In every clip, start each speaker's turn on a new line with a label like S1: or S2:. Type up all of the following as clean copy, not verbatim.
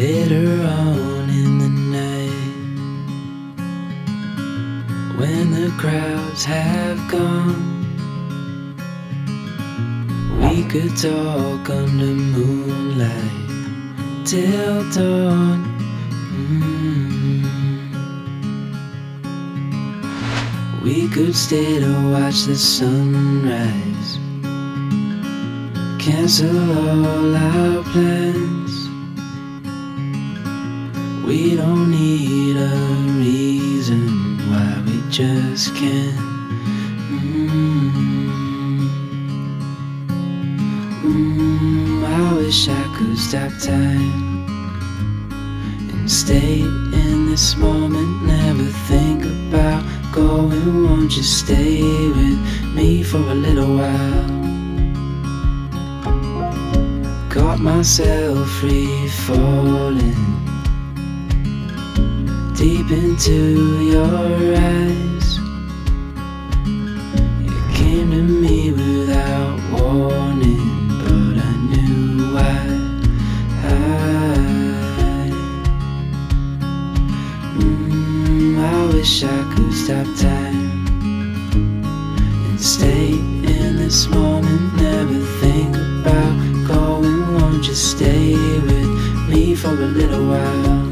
S1: Later on in the night, when the crowds have gone, we could talk under moonlight till dawn. We could stay to watch the sunrise, cancel all our plans. We don't need a reason why we just can't. I wish I could stop time and stay in this moment, never think about going. Won't you stay with me for a little while? Caught myself free falling deep into your eyes. You came to me without warning, but I knew why. I wish I could stop time and stay in this moment, never think about going. Won't you stay with me for a little while?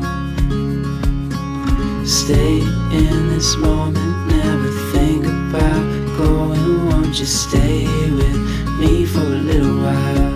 S1: Stay in this moment, never think about going. Won't you stay with me for a little while?